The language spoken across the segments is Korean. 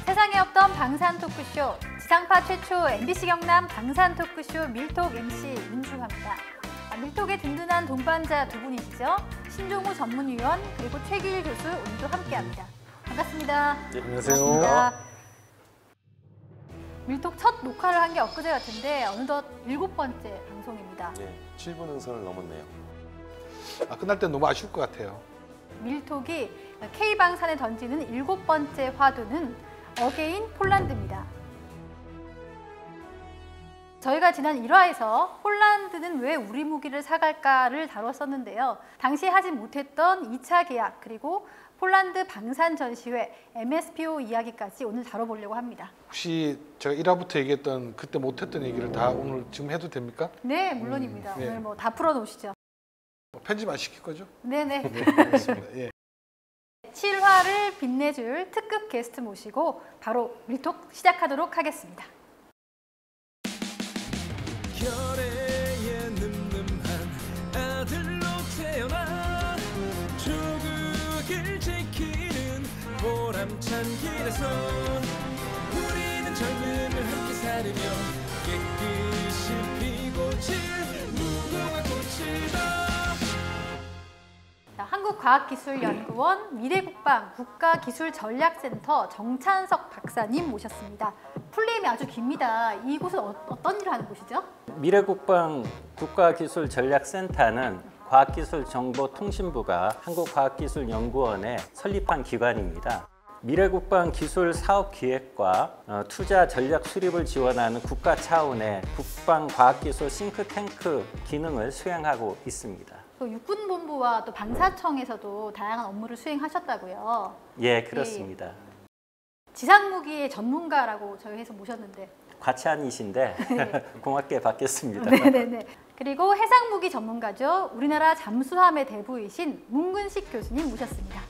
세상에 없던 방산 토크쇼, 지상파 최초 MBC 경남 방산 토크쇼 밀톡 MC 민주화입니다. 밀톡의 든든한 동반자 두 분이시죠. 신종우 전문위원 그리고 최기일 교수 오늘도 함께합니다. 반갑습니다. 네, 안녕하세요. 반갑습니다. 밀톡 첫 녹화를 한 게 엊그제 같은데 어느덧 7번째 방송입니다. 네, 7분 응선을 넘었네요. 끝날 때 너무 아쉬울 것 같아요. 밀톡이 K방산에 던지는 7번째 화두는 어게인 폴란드입니다. 저희가 지난 1화에서 폴란드는 왜 우리 무기를 사갈까를 다뤘었는데요. 당시 하지 못했던 2차 계약 그리고 폴란드 방산 전시회 MSPO 이야기까지 오늘 다뤄보려고 합니다. 혹시 제가 1화부터 얘기했던 그때 못했던 얘기를 다 오늘 지금 해도 됩니까? 네, 물론입니다. 네. 오늘 다 풀어놓으시죠. 편집 안 시킬 거죠? 네네. 네, 알겠습니다. 예. 7화를 빛내줄 특급 게스트 모시고 바로 밀톡 시작하도록 하겠습니다. 결의에 늠름한 아들로 태어나 조국을 지키는 보람찬 길에서 우리는 젊음을 함께 사르며 깨끗이 피고 질 무궁화 꽃을 봐. 한국과학기술연구원 미래국방 국가기술전략센터 정찬석 박사님 모셨습니다. 풀네임이 아주 깁니다. 이곳은 어떤 일을 하는 곳이죠? 미래국방 국가기술전략센터는 과학기술정보통신부가 한국과학기술연구원에 설립한 기관입니다. 미래국방 기술 사업 기획과 투자 전략 수립을 지원하는 국가 차원의 국방과학기술 싱크탱크 기능을 수행하고 있습니다. 또 육군본부와 또 방사청에서도 다양한 업무를 수행하셨다고요. 예, 그렇습니다. 예. 지상무기의 전문가라고 저희 해서 모셨는데 과찬이신데 고맙게 받겠습니다. 네네네. 그리고 해상무기 전문가죠. 우리나라 잠수함의 대부이신 문근식 교수님 모셨습니다.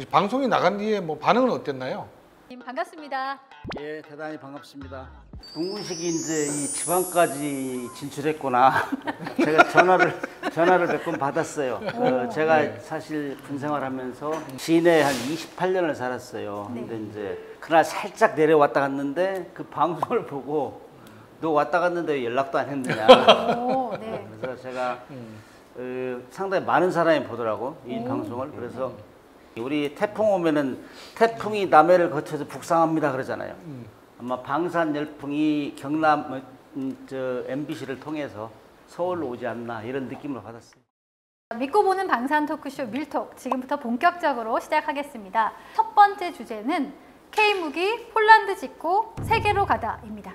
방송이 나간 뒤에 뭐 반응은 어땠나요? 반갑습니다. 예, 대단히 반갑습니다. 문근식이 이제 이 지방까지 진출했구나. 제가 전화를 몇 번 받았어요. 제가 사실 군 생활하면서 시내에 한 28년을 살았어요. 네. 근데 이제 그날 살짝 내려왔다 갔는데 그 방송을 보고 너 왔다 갔는데 왜 연락도 안 했느냐. 오, 네. 그래서 제가 상당히 많은 사람이 보더라고 이 방송을. 그래서 우리 태풍 오면은 태풍이 남해를 거쳐서 북상합니다 그러잖아요. 아마 방산 열풍이 경남 MBC를 통해서 서울로 오지 않나 이런 느낌을 받았어요. 믿고 보는 방산 토크쇼 밀톡 지금부터 본격적으로 시작하겠습니다. 첫 번째 주제는 K무기 폴란드 짓고 세계로 가다입니다.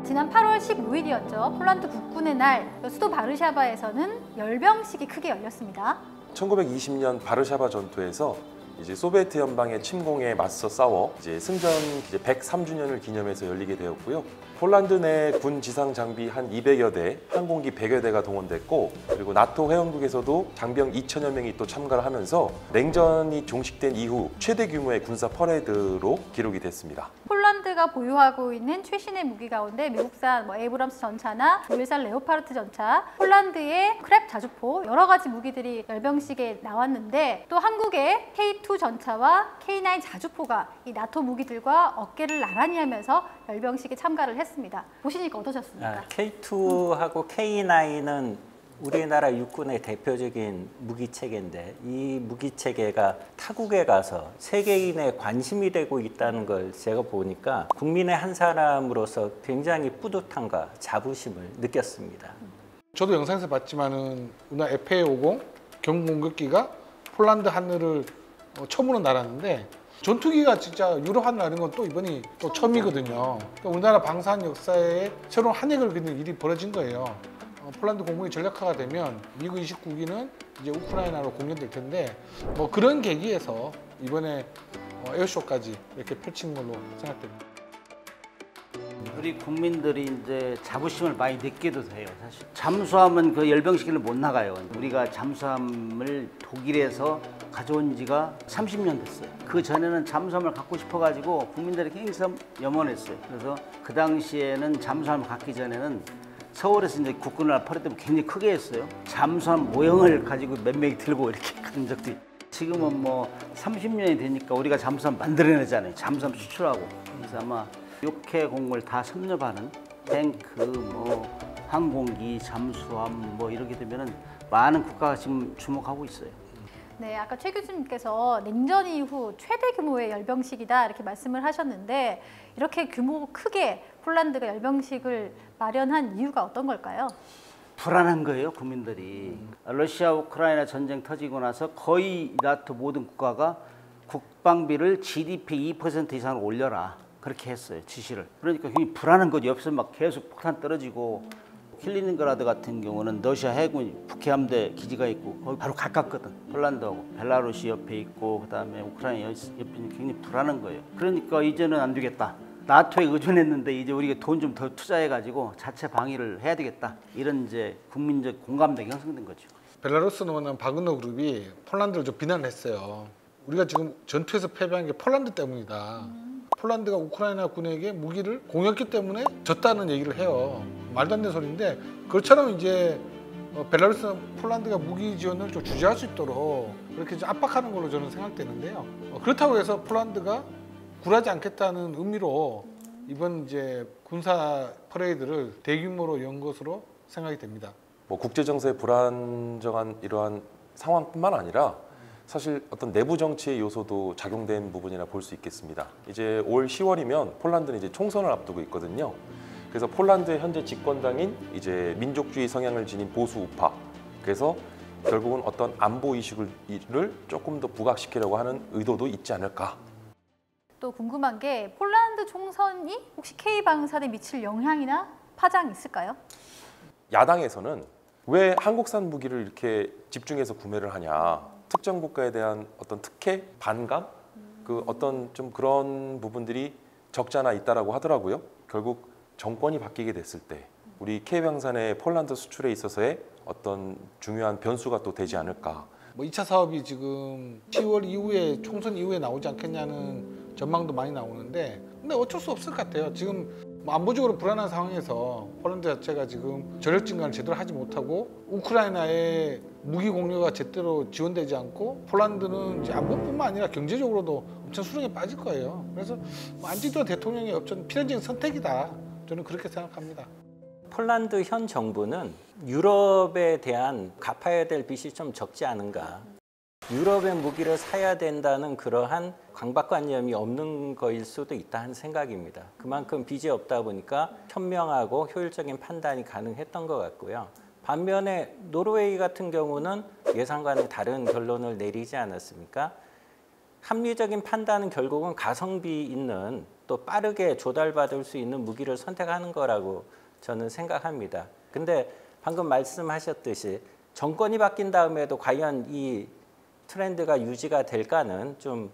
지난 8월 15일이었죠. 폴란드 국군의 날 수도 바르샤바에서는 열병식이 크게 열렸습니다. 1920년 바르샤바 전투에서 이제 소비에트 연방의 침공에 맞서 싸워 이제 승전 103주년을 기념해서 열리게 되었고요. 폴란드 내 군 지상 장비 한 200여 대, 항공기 100여 대가 동원됐고, 그리고 나토 회원국에서도 장병 2천여 명이 또 참가를 하면서 냉전이 종식된 이후 최대 규모의 군사 퍼레이드로 기록이 됐습니다. 폴란드가 보유하고 있는 최신의 무기 가운데 미국산 에이브럼스 전차나 유일산 레오파르트 전차, 폴란드의 크랩 자주포 여러 가지 무기들이 열병식에 나왔는데 또 한국의 K2 전차와 K9 자주포가 이 나토 무기들과 어깨를 나란히 하면서 열병식에 참가를 했습니다. 보시니까 어떠셨습니까? K2하고 K9은 우리나라 육군의 대표적인 무기체계인데 이 무기체계가 타국에 가서 세계인의 관심이 되고 있다는 걸 제가 보니까 국민의 한 사람으로서 굉장히 뿌듯함과 자부심을 느꼈습니다. 저도 영상에서 봤지만은 우리나라 FA-50 경공격기가 폴란드 하늘을 처음으로 날았는데 전투기가 진짜 유럽 하늘 나는 건 또 이번이 또 처음이거든요. 그러니까 우리나라 방산 역사에 새로운 한 획을 긋는 일이 벌어진 거예요. 폴란드 공군이 전략화가 되면 미국 29기는 이제 우크라이나로 공연될 텐데 뭐 그런 계기에서 이번에 에어쇼까지 이렇게 펼친 걸로 생각됩니다. 우리 국민들이 이제 자부심을 많이 느끼도 돼요. 사실 잠수함은 그 열병식을 못 나가요. 우리가 잠수함을 독일에서 가져온 지가 30년 됐어요. 그 전에는 잠수함을 갖고 싶어가지고 국민들이 굉장히 염원했어요. 그래서 그 당시에는 잠수함을 갖기 전에는 서울에서 이제 국군을 파리 때문에 굉장히 크게 했어요. 잠수함 모형을 가지고 몇 명이 들고 이렇게 가는 적도 있고. 지금은 뭐 30년이 되니까 우리가 잠수함 만들어내잖아요. 잠수함 수출하고. 그래서 아마 육해 공을 다 섭렵하는 탱크, 뭐 항공기, 잠수함 뭐 이렇게 되면은 많은 국가가 지금 주목하고 있어요. 네, 아까 최 교수님께서 냉전 이후 최대 규모의 열병식이다 이렇게 말씀을 하셨는데 이렇게 규모 크게 폴란드가 열병식을 마련한 이유가 어떤 걸까요? 불안한 거예요, 국민들이. 러시아 우크라이나 전쟁 터지고 나서 거의 나토 모든 국가가 국방비를 GDP 2% 이상으로 올려라. 그렇게 했어요, 지시를. 그러니까 굉장히 불안한 거죠. 옆에서 막 계속 폭탄 떨어지고. 킬리닌그라드 같은 경우는 러시아 해군 북해함대 기지가 있고 거기 바로 가깝거든. 폴란드하고 벨라루시 옆에 있고 그다음에 우크라이나 옆에 굉장히 불안한 거예요. 그러니까 이제는 안 되겠다. 나토에 의존했는데 이제 우리가 돈 좀 더 투자해가지고 자체 방위를 해야 되겠다. 이런 이제 국민적 공감대가 형성된 거죠. 벨라루스는 바그너 그룹이 폴란드를 좀 비난했어요. 우리가 지금 전투에서 패배한 게 폴란드 때문이다. 폴란드가 우크라이나 군에게 무기를 공였기 때문에 졌다는 얘기를 해요. 말도 안 되는 소리인데 그것처럼 이제 벨라루스, 폴란드가 무기 지원을 좀 주저할 수 있도록 그렇게 좀 압박하는 걸로 저는 생각되는데요. 그렇다고 해서 폴란드가 굴하지 않겠다는 의미로 이번 이제 군사 퍼레이드를 대규모로 연 것으로 생각이 됩니다. 뭐 국제 정세의 불안정한 이러한 상황뿐만 아니라 사실 어떤 내부 정치의 요소도 작용된 부분이라 볼 수 있겠습니다. 이제 올 10월이면 폴란드는 이제 총선을 앞두고 있거든요. 그래서 폴란드의 현재 집권당인 이제 민족주의 성향을 지닌 보수 우파. 그래서 결국은 어떤 안보 이슈를 조금 더 부각시키려고 하는 의도도 있지 않을까. 또 궁금한 게 폴란드 총선이 혹시 K방산에 미칠 영향이나 파장이 있을까요? 야당에서는 왜 한국산 무기를 이렇게 집중해서 구매를 하냐. 특정 국가에 대한 어떤 특혜, 반감, 그 어떤 좀 그런 부분들이 적지 않아 있다라고 하더라고요. 결국 정권이 바뀌게 됐을 때 우리 K방산의 폴란드 수출에 있어서의 어떤 중요한 변수가 또 되지 않을까. 뭐 2차 사업이 지금 10월 이후에 총선 이후에 나오지 않겠냐는 전망도 많이 나오는데 근데 어쩔 수 없을 것 같아요. 지금 뭐 안보적으로 불안한 상황에서 폴란드 자체가 지금 전력 증강을 제대로 하지 못하고 우크라이나의 무기 공유가 제대로 지원되지 않고 폴란드는 이제 안보뿐만 아니라 경제적으로도 엄청 수렁에 빠질 거예요. 그래서 뭐 안지도 대통령의 어떤 필연적인 선택이다. 저는 그렇게 생각합니다. 폴란드 현 정부는 유럽에 대한 갚아야 될 빚이 좀 적지 않은가. 유럽의 무기를 사야 된다는 그러한 강박관념이 없는 거일 수도 있다 하는 생각입니다. 그만큼 빚이 없다 보니까 현명하고 효율적인 판단이 가능했던 것 같고요. 반면에 노르웨이 같은 경우는 예상과는 다른 결론을 내리지 않았습니까? 합리적인 판단은 결국은 가성비 있는 또 빠르게 조달받을 수 있는 무기를 선택하는 거라고 저는 생각합니다. 근데 방금 말씀하셨듯이 정권이 바뀐 다음에도 과연 이 트렌드가 유지가 될까는 좀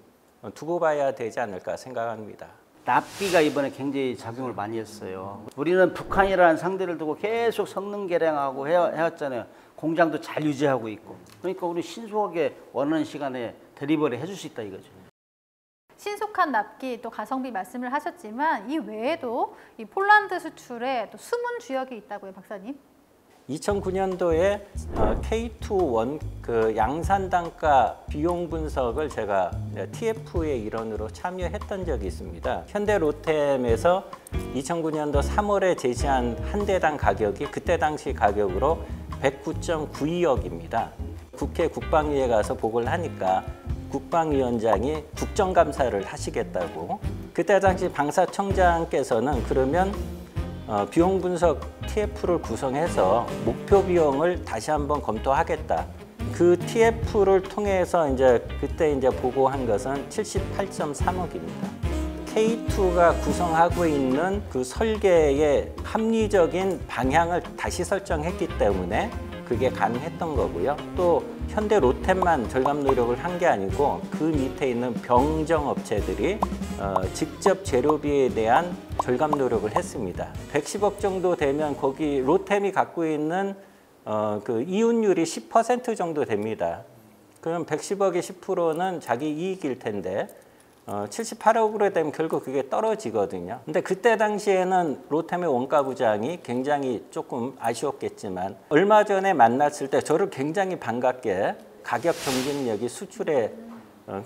두고 봐야 되지 않을까 생각합니다. 납비가 이번에 굉장히 작용을 많이 했어요. 우리는 북한이라는 상대를 두고 계속 성능 개량하고 해왔잖아요. 공장도 잘 유지하고 있고. 그러니까 우리 신속하게 원하는 시간에 델리버리 해줄 수 있다 이거죠. 신속한 납기 또 가성비 말씀을 하셨지만 이 외에도 이 폴란드 수출에 또 숨은 주역이 있다고요, 박사님? 2009년도에 K2 그 양산 단가 비용 분석을 제가 TF의 일원으로 참여했던 적이 있습니다. 현대 로템에서 2009년도 3월에 제시한 한 대당 가격이 그때 당시 가격으로 109.92억입니다. 국회 국방위에 가서 보고를 하니까 국방위원장이 국정감사를 하시겠다고. 그때 당시 방사청장께서는 그러면 비용 분석 TF를 구성해서 목표 비용을 다시 한번 검토하겠다. 그 TF를 통해서 그때 보고한 것은 78.3억입니다. K2가 구성하고 있는 그 설계의 합리적인 방향을 다시 설정했기 때문에 그게 가능했던 거고요. 또 현대 로템만 절감 노력을 한 게 아니고 그 밑에 있는 병정 업체들이 직접 재료비에 대한 절감 노력을 했습니다. 110억 정도 되면 거기 로템이 갖고 있는 그 이윤율이 10% 정도 됩니다. 그럼 110억의 10%는 자기 이익일 텐데 78억으로 되면 결국 그게 떨어지거든요. 근데 그때 당시에는 로템의 원가 부장이 굉장히 조금 아쉬웠겠지만 얼마 전에 만났을 때 저를 굉장히 반갑게 가격 경쟁력이 수출의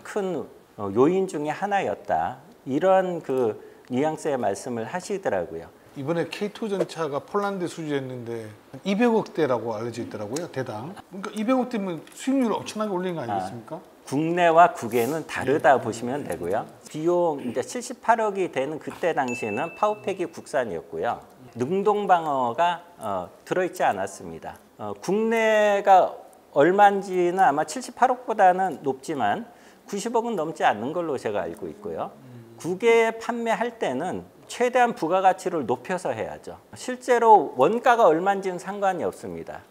큰 요인 중에 하나였다. 이런 그 뉘앙스의 말씀을 하시더라고요. 이번에 K2 전차가 폴란드 수주했는데 200억대라고 알려져 있더라고요, 대당. 그러니까 200억대면 수익률을 엄청나게 올린 거 아니겠습니까? 국내와 국외는 다르다 보시면 되고요. 비용 이제 78억이 되는 그때 당시에는 파워팩이 국산이었고요. 능동방어가 들어있지 않았습니다. 국내가 얼마인지는 아마 78억보다는 높지만 90억은 넘지 않는 걸로 제가 알고 있고요. 국외에 판매할 때는 최대한 부가가치를 높여서 해야죠. 실제로 원가가 얼마인지는 상관이 없습니다.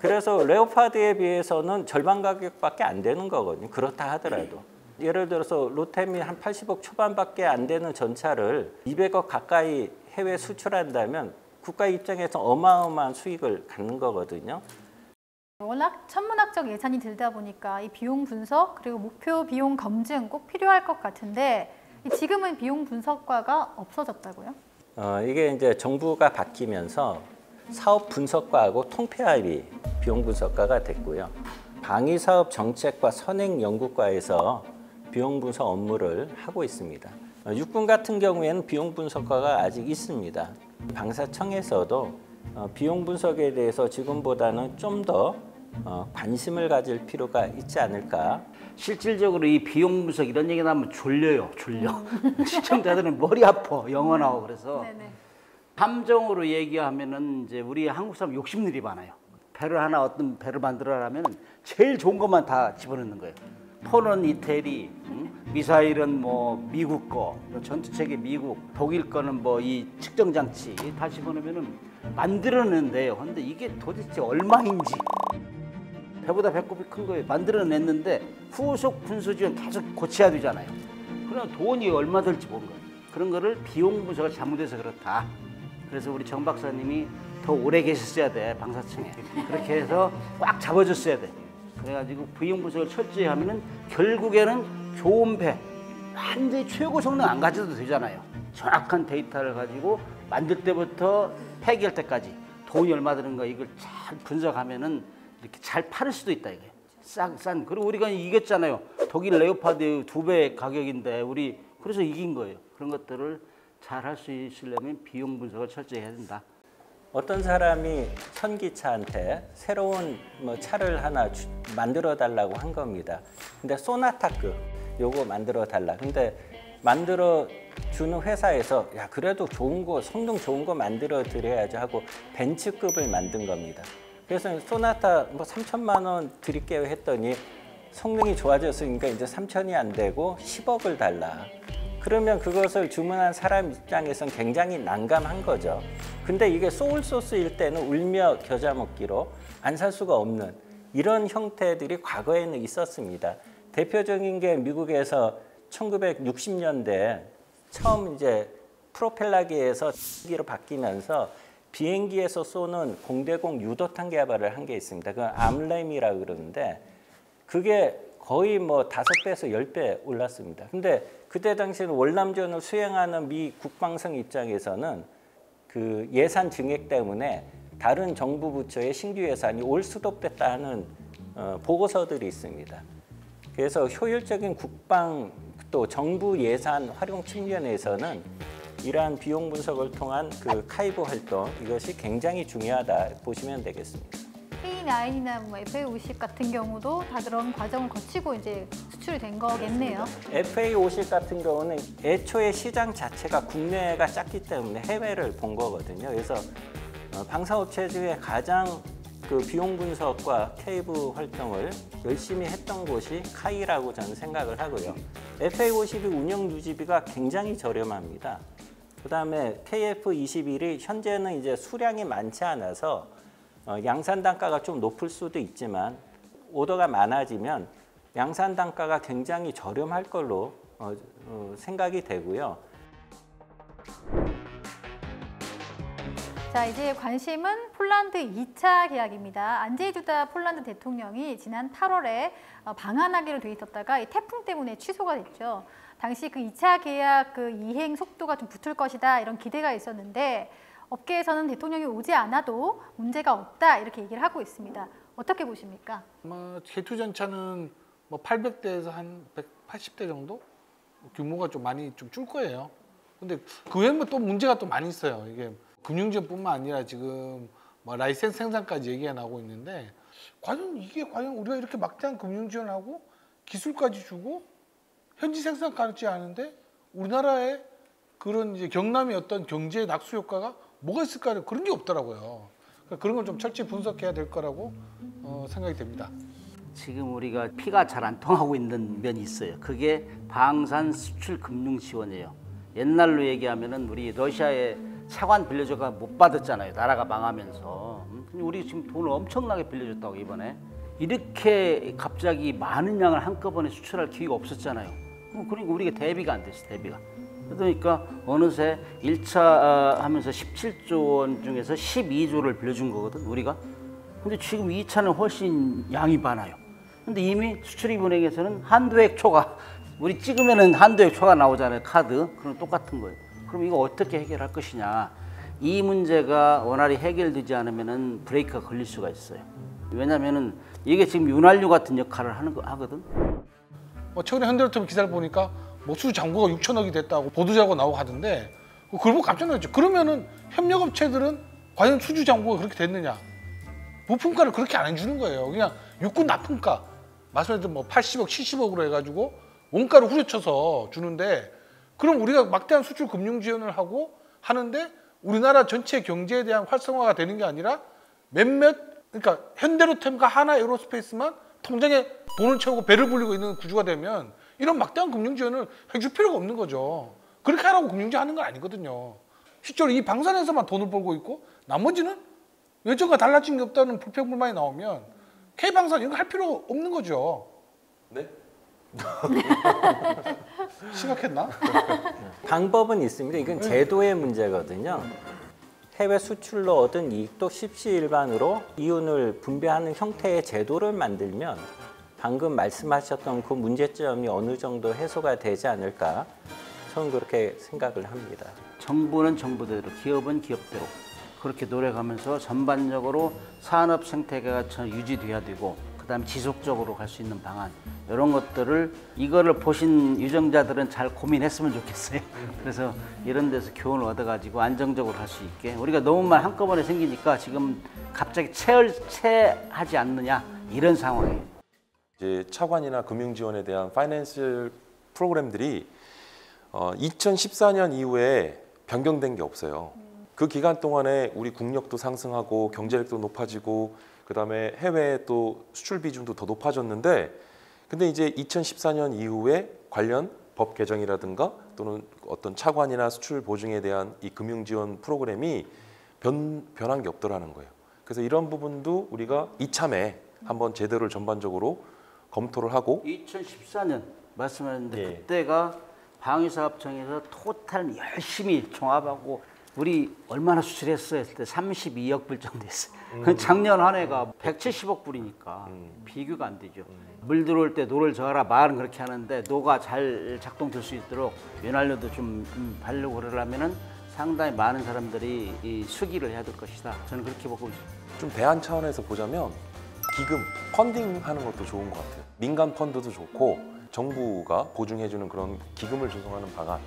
그래서 레오파드에 비해서는 절반 가격밖에 안 되는 거거든요. 그렇다 하더라도. 예를 들어서 로템이 한 80억 초반밖에 안 되는 전차를 200억 가까이 해외 수출한다면 국가 입장에서 어마어마한 수익을 갖는 거거든요. 워낙 천문학적 예산이 들다 보니까 이 비용 분석 그리고 목표 비용 검증 꼭 필요할 것 같은데 지금은 비용 분석과가 없어졌다고요? 이게 이제 정부가 바뀌면서 사업 분석과하고 통폐합이 비용 분석과가 됐고요. 방위사업 정책과 선행연구과에서 비용 분석 업무를 하고 있습니다. 육군 같은 경우에는 비용 분석과가 아직 있습니다. 방사청에서도 비용 분석에 대해서 지금보다는 좀 더 관심을 가질 필요가 있지 않을까. 실질적으로 이 비용 분석 이런 얘기 나오면 졸려. 시청자들은 머리 아파, 영어 나오고. 그래서 네네. 함정으로 얘기하면은 이제 우리 한국 사람 욕심들이 많아요. 배를 하나 어떤 배를 만들어라면 제일 좋은 것만 다 집어넣는 거예요. 포는 이태리, 미사일은 뭐 미국 거, 전투체계 미국, 독일 거는 뭐 이 측정 장치 다 집어넣으면은 만들어낸대요. 근데 이게 도대체 얼마인지. 배보다 배꼽이 큰 거예요. 만들어냈는데 후속 군수 지원 계속 고쳐야 되잖아요. 그럼 돈이 얼마 들지 모르는 거예요. 그런 거를 비용 분석을 잘못해서 그렇다. 그래서 우리 정 박사님이 더 오래 계셨어야 돼, 방사청에. 그렇게 해서 꽉 잡아줬어야 돼. 그래가지고 비용 분석을 철저히 하면은 결국에는 좋은 배, 완전히 최고 성능 안 가져도 되잖아요. 정확한 데이터를 가지고 만들 때부터 폐기할 때까지 돈이 얼마 드는 거 이걸 잘 분석하면은 이렇게 잘 팔을 수도 있다 이거예요. 싼. 그리고 우리가 이겼잖아요. 독일 레오파드 2배 가격인데 우리 그래서 이긴 거예요. 그런 것들을 잘 할 수 있으려면 비용 분석을 철저히 해야 된다. 어떤 사람이 현기차한테 새로운 뭐 차를 하나 만들어 달라고 한 겁니다. 근데 소나타급 요거 만들어 달라. 근데 만들어 주는 회사에서 야 그래도 좋은 거 성능 좋은 거 만들어 드려야죠 하고 벤츠급을 만든 겁니다. 그래서 소나타 뭐 3천만 원 드릴게요 했더니 성능이 좋아졌으니까 이제 3천이 안 되고 10억을 달라. 그러면 그것을 주문한 사람 입장에선 굉장히 난감한 거죠. 근데 이게 소울소스일 때는 울며 겨자 먹기로 안 살 수가 없는 이런 형태들이 과거에는 있었습니다. 대표적인 게 미국에서 1960년대 처음 이제 프로펠러기에서 기로 바뀌면서 비행기에서 쏘는 공대공 유도탄 개발을 한 게 있습니다. 그건 암램이라고 그러는데 그게 거의 뭐 5배에서 10배 올랐습니다. 근데 그때 당시에는 월남전을 수행하는 미 국방성 입장에서는 그 예산 증액 때문에 다른 정부 부처의 신규 예산이 올수독됐다 하는 보고서들이 있습니다. 그래서 효율적인 국방 또 정부 예산 활용 측면에서는 이러한 비용 분석을 통한 그 카이브 활동 이것이 굉장히 중요하다 보시면 되겠습니다. K9이나 뭐 FA50 같은 경우도 다 그런 과정을 거치고 이제 수출이 된 거겠네요. FA50 같은 경우는 애초에 시장 자체가 국내가 작기 때문에 해외를 본 거거든요. 그래서 방사업체 중에 가장 그 비용 분석과 케이브 활동을 열심히 했던 곳이 카이라고 저는 생각을 하고요. FA50이 운영 유지비가 굉장히 저렴합니다. 그다음에 KF21이 현재는 이제 수량이 많지 않아서 양산 단가가 좀 높을 수도 있지만 오더가 많아지면 양산 단가가 굉장히 저렴할 걸로 생각이 되고요. 자, 이제 관심은 폴란드 2차 계약입니다. 안제이 두다 폴란드 대통령이 지난 8월에 방한하기로 돼 있었다가 이 태풍 때문에 취소가 됐죠. 당시 그 2차 계약 그 이행 속도가 좀 붙을 것이다 이런 기대가 있었는데 업계에서는 대통령이 오지 않아도 문제가 없다 이렇게 얘기를 하고 있습니다. 어떻게 보십니까? 아마 K2 전차는 뭐 800대에서 한 180대 정도 규모가 좀 많이 좀 줄 거예요. 근데 그 외에 또 문제가 또 많이 있어요. 이게 금융지원뿐만 아니라 지금 뭐 라이센스 생산까지 얘기가 나오고 있는데 과연 우리가 이렇게 막대한 금융지원하고 기술까지 주고 현지 생산까지 하는데 우리나라의 그런 이제 경남의 어떤 경제 낙수 효과가 뭐가 있을까 그런 게 없더라고요. 그러니까 그런 걸 좀 철저히 분석해야 될 거라고 생각이 됩니다. 지금 우리가 피가 잘 안 통하고 있는 면이 있어요. 그게 방산 수출 금융 지원이에요. 옛날로 얘기하면은 우리 러시아에 차관 빌려줘가 못 받았잖아요. 나라가 망하면서. 우리 지금 돈을 엄청나게 빌려줬다고 이번에. 이렇게 갑자기 많은 양을 한꺼번에 수출할 기회가 없었잖아요. 그러니까 우리가 대비가 안 됐어, 대비가. 그러니까 어느새 1차 하면서 17조 원 중에서 12조를 빌려준 거거든, 우리가. 근데 지금 2차는 훨씬 양이 많아요. 근데 이미 수출입은행에서는 한도액 초과, 우리 찍으면은 한도액 초과 나오잖아요, 카드. 그럼 똑같은 거예요. 그럼 이거 어떻게 해결할 것이냐. 이 문제가 원활히 해결되지 않으면은 브레이크가 걸릴 수가 있어요. 왜냐면은 이게 지금 윤활유 같은 역할을 하거든. 뭐 최근에 현대로템 기사를 보니까 뭐 수주 잔고가 6천억이 됐다고 보도자료가 나오고 하던데 그걸 보고 깜짝 놀랐죠. 그러면은 협력업체들은 과연 수주 잔고가 그렇게 됐느냐? 부품가를 그렇게 안 해주는 거예요. 그냥 육군 납품가 말씀하신 뭐 80억, 70억으로 해가지고 원가를 후려쳐서 주는데 그럼 우리가 막대한 수출 금융 지원을 하고 하는데 우리나라 전체 경제에 대한 활성화가 되는 게 아니라 그러니까 현대로템과 하나 에어로스페이스만 통장에 돈을 채우고 배를 불리고 있는 구조가 되면 이런 막대한 금융 지원을 해줄 필요가 없는 거죠. 그렇게 하라고 금융지 하는 건 아니거든요. 실제로 이 방산에서만 돈을 벌고 있고 나머지는 예전과 달라진 게 없다는 불평불만이 나오면 K방산 이런 거 할 필요가 없는 거죠. 네? 심각했나? 방법은 있습니다. 이건 제도의 문제거든요. 해외 수출로 얻은 이익도 십시일반으로 이윤을 분배하는 형태의 제도를 만들면 방금 말씀하셨던 그 문제점이 어느 정도 해소가 되지 않을까 저는 그렇게 생각을 합니다. 정부는 정부대로, 기업은 기업대로 그렇게 노력하면서 전반적으로 산업 생태계가 유지돼야 되고 그다음에 지속적으로 갈 수 있는 방안 이런 것들을 이거를 보신 유정자들은 잘 고민했으면 좋겠어요. 그래서 이런 데서 교훈을 얻어가지고 안정적으로 할 수 있게 우리가 너무만 한꺼번에 생기니까 지금 갑자기 체하지 않느냐 이런 상황이에요. 이제 차관이나 금융 지원에 대한 파이낸셜 프로그램들이 2014년 이후에 변경된 게 없어요. 그 기간 동안에 우리 국력도 상승하고 경제력도 높아지고 그다음에 해외 또 수출 비중도 더 높아졌는데 근데 이제 2014년 이후에 관련 법 개정이라든가 또는 어떤 차관이나 수출 보증에 대한 이 금융 지원 프로그램이 변한 게 없더라는 거예요. 그래서 이런 부분도 우리가 이참에 한번 제대로 전반적으로 검토를 하고 2014년 말씀하셨는데 예. 그때가 방위사업청에서 토탈 열심히 종합하고 우리 얼마나 수출했어요? 했을 때 32억 불 정도 했어요. 작년 한 해가 170억 불이니까 비교가 안 되죠. 물 들어올 때 노를 저어라 말은 그렇게 하는데 노가 잘 작동될 수 있도록 윤활유도 좀 바르고 그러려면은 상당히 많은 사람들이 이 수기를 해야 될 것이다. 저는 그렇게 보고 있습니다. 좀 대안 차원에서 보자면 기금, 펀딩하는 것도 좋은 것 같아요. 민간 펀드도 좋고 정부가 보증해주는 그런 기금을 조성하는 방안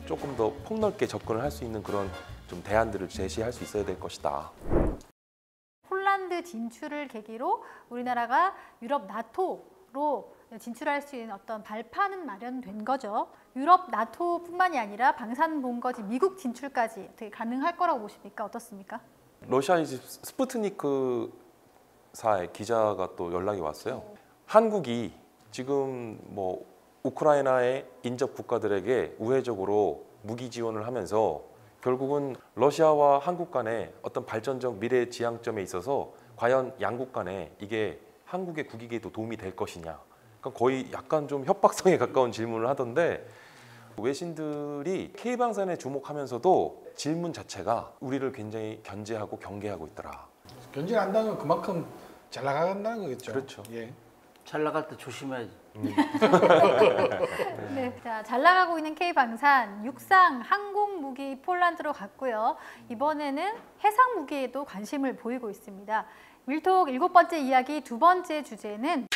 조금 더 폭넓게 접근을 할 수 있는 그런 좀 대안들을 제시할 수 있어야 될 것이다. 폴란드 진출을 계기로 우리나라가 유럽 나토로 진출할 수 있는 어떤 발판은 마련된 거죠. 유럽 나토뿐만이 아니라 방산본거지 미국 진출까지 어떻게 가능할 거라고 보십니까? 어떻습니까? 러시아의 스푸트니크사의 기자가 또 연락이 왔어요. 한국이 지금 뭐 우크라이나의 인접 국가들에게 우회적으로 무기 지원을 하면서 결국은 러시아와 한국 간의 어떤 발전적 미래 지향점에 있어서 과연 양국 간에 이게 한국의 국익에도 도움이 될 것이냐. 그러니까 거의 약간 좀 협박성에 가까운 질문을 하던데 외신들이 K방산에 주목하면서도 질문 자체가 우리를 굉장히 견제하고 경계하고 있더라. 견제를 한다는 건 그만큼 잘 나간다는 거겠죠. 그렇죠. 예. 잘 나갈 때 조심해야지. 네, 자, 잘 나가고 있는 K방산 육상 항공 무기 폴란드로 갔고요. 이번에는 해상 무기에도 관심을 보이고 있습니다. 밀톡 7번째 이야기 2번째 주제는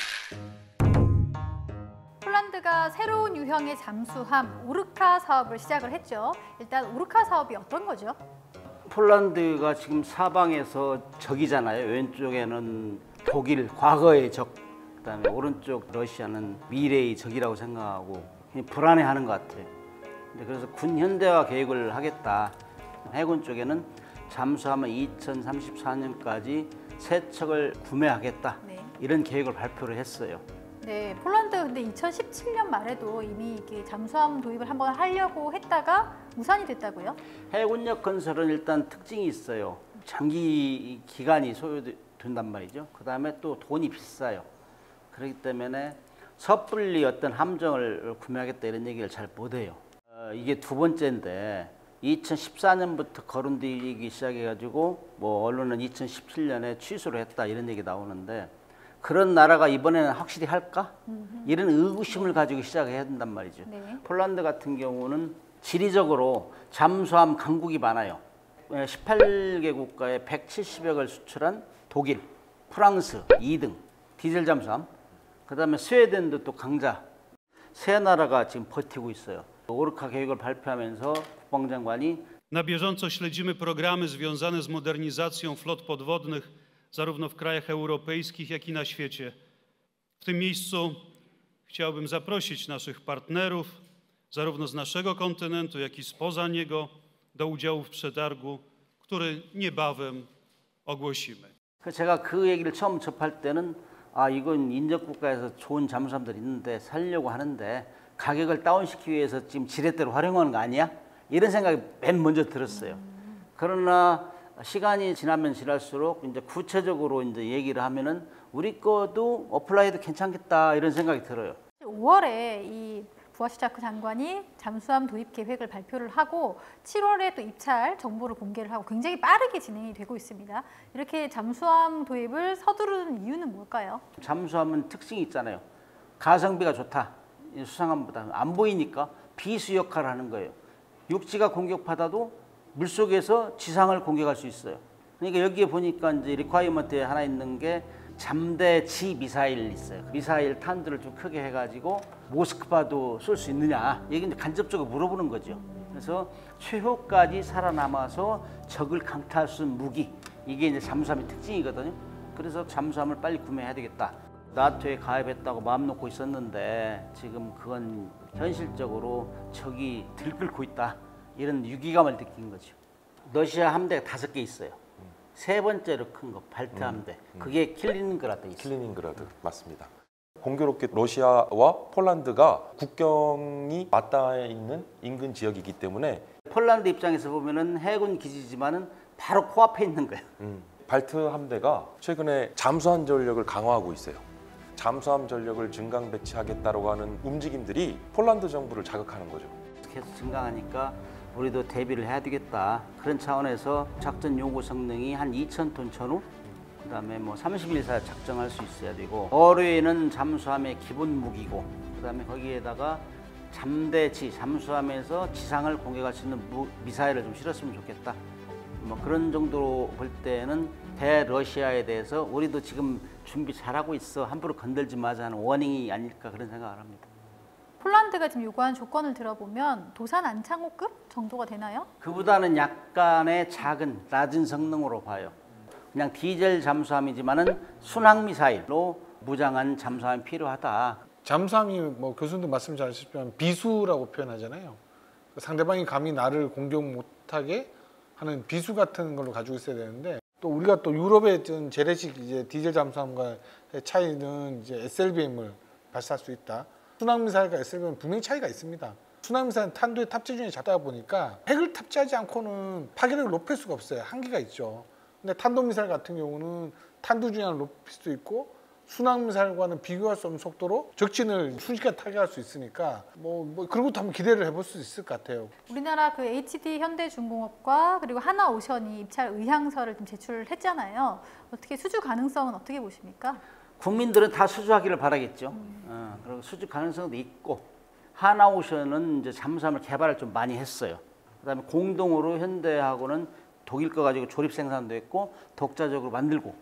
폴란드가 새로운 유형의 잠수함 오르카 사업을 시작을 했죠. 일단 오르카 사업이 어떤 거죠? 폴란드가 지금 사방에서 적이잖아요. 왼쪽에는 독일, 과거의 적, 그다음에 오른쪽 러시아는 미래의 적이라고 생각하고 불안해하는 것 같아요. 그래서 군 현대화 계획을 하겠다. 해군 쪽에는 잠수함을 2034년까지 3척을 구매하겠다. 네. 이런 계획을 발표를 했어요. 네, 폴란드 근데 2017년 말에도 이미 이게 잠수함 도입을 한번 하려고 했다가 무산이 됐다고요? 해군력 건설은 일단 특징이 있어요. 장기 기간이 소요된단 말이죠. 그다음에 또 돈이 비싸요. 그렇기 때문에 섣불리 어떤 함정을 구매하겠다 이런 얘기를 잘 못해요. 이게 2번째인데 2014년부터 거론되기 시작해가지고 뭐 언론은 2017년에 취소를 했다 이런 얘기 나오는데 그런 나라가 이번에는 확실히 할까? 이런 의구심을 가지고 시작해야 된단 말이죠. 네. 폴란드 같은 경우는 지리적으로 잠수함 강국이 많아요. 18개 국가에 170여를 수출한 독일, 프랑스 2등 디젤 잠수함, 그다음에 스웨덴도 또 강자. 세 나라가 지금 버티고 있어요. 오르카 계획을 발표하면서 국방장관이 Na bieżąco śledzimy programy związane z modernizacją flot podwodnych zarówno w krajach europejskich, jak i na świecie. W tym miejscu chciałbym zaprosić naszych partnerów, zarówno z naszego kontynentu, jak i spoza niego, do udziału w przetargu, który niebawem ogłosimy. 제가 그 얘기를 처음 접할 때는 아 이건 인접 국가에서 좋은 잠수함들이 있는데 살려고 하는데 가격을 다운시키기 위해서 지금 지렛대로 활용하는 거 아니야? 이런 생각이 맨 먼저 들었어요. 그러나 시간이 지나면 지날수록 이제 구체적으로 이제 얘기를 하면은 우리 거도 어플라이도 괜찮겠다 이런 생각이 들어요. 5월에 이 부하시자크 장관이 잠수함 도입 계획을 발표를 하고 7월에 또 입찰 정보를 공개를 하고 굉장히 빠르게 진행이 되고 있습니다. 이렇게 잠수함 도입을 서두르는 이유는 뭘까요? 잠수함은 특징이 있잖아요. 가성비가 좋다. 수상함보다 안 보이니까 비수 역할을 하는 거예요. 육지가 공격받아도 물속에서 지상을 공격할 수 있어요. 그러니까 여기에 보니까 이제 리ኳ이어먼트에 하나 있는 게 잠대지 미사일 있어요. 미사일 탄두를 좀 크게 해가지고 모스크바도 쏠 수 있느냐 이게 이제 간접적으로 물어보는 거죠. 그래서 최후까지 살아남아서 적을 강타할 수 있는 무기 이게 이제 잠수함의 특징이거든요. 그래서 잠수함을 빨리 구매해야 되겠다. 나토에 가입했다고 마음 놓고 있었는데 지금 그건 현실적으로 적이 들끓고 있다. 이런 위기감을 느낀 거죠. 러시아 함대가 5개 있어요. 세 번째로 큰 거 발트 함대. 그게 킬리닌그라드에 있어요. 킬리닌그라드 맞습니다. 공교롭게 러시아와 폴란드가 국경이 맞닿아 있는 인근 지역이기 때문에 폴란드 입장에서 보면은 해군 기지지만은 바로 코앞에 있는 거예요. 발트 함대가 최근에 잠수함 전력을 강화하고 있어요. 잠수함 전력을 증강 배치하겠다고 하는 움직임들이 폴란드 정부를 자극하는 거죠. 계속 증강하니까 우리도 대비를 해야 되겠다. 그런 차원에서 작전 요구 성능이 한 2,000톤 전후, 그다음에 뭐 30일사 작정할 수 있어야 되고 어뢰는 잠수함의 기본 무기고 그다음에 거기에다가 잠대지 잠수함에서 지상을 공격할 수 있는 미사일을 좀 실었으면 좋겠다. 뭐 그런 정도로 볼 때는 대러시아에 대해서 우리도 지금 준비 잘하고 있어. 함부로 건들지 마자 하는 워닝이 아닐까 그런 생각을 합니다. 폴란드가 지금 요구한 조건을 들어보면 도산 안창호급 정도가 되나요? 그보다는 약간의 작은 낮은 성능으로 봐요. 그냥 디젤 잠수함이지만은 순항 미사일로 무장한 잠수함이 필요하다. 잠수함이 뭐 교수님도 말씀 잘하셨지만 비수라고 표현하잖아요. 상대방이 감히 나를 공격 못하게 하는 비수 같은 걸로 가지고 있어야 되는데 또 우리가 또 유럽의 재래식 이제 디젤 잠수함과의 차이는 이제 SLBM을 발사할 수 있다. 순항미사일과 SLBM은 분명히 차이가 있습니다. 순항미사일은 탄두의 탑재 중에 작다 보니까 핵을 탑재하지 않고는 파괴력을 높일 수가 없어요. 한계가 있죠. 근데 탄도미사일 같은 경우는 탄두 중량을 높일 수도 있고 순항미사일과는 비교할 수 없는 속도로 적진을 순식간에 타격할 수 있으니까 뭐 그런 것도 한번 기대를 해볼 수 있을 것 같아요. 우리나라 그 HD 현대중공업과 그리고 하나오션이 입찰 의향서를 좀 제출을 했잖아요. 어떻게 수주 가능성은 어떻게 보십니까? 국민들은 다 수주하기를 바라겠죠. 그리고 수주 가능성도 있고 하나오션은 이제 잠수함을 개발을 좀 많이 했어요. 그다음에 공동으로 현대하고는 독일 거 가지고 조립 생산도 했고 독자적으로 만들고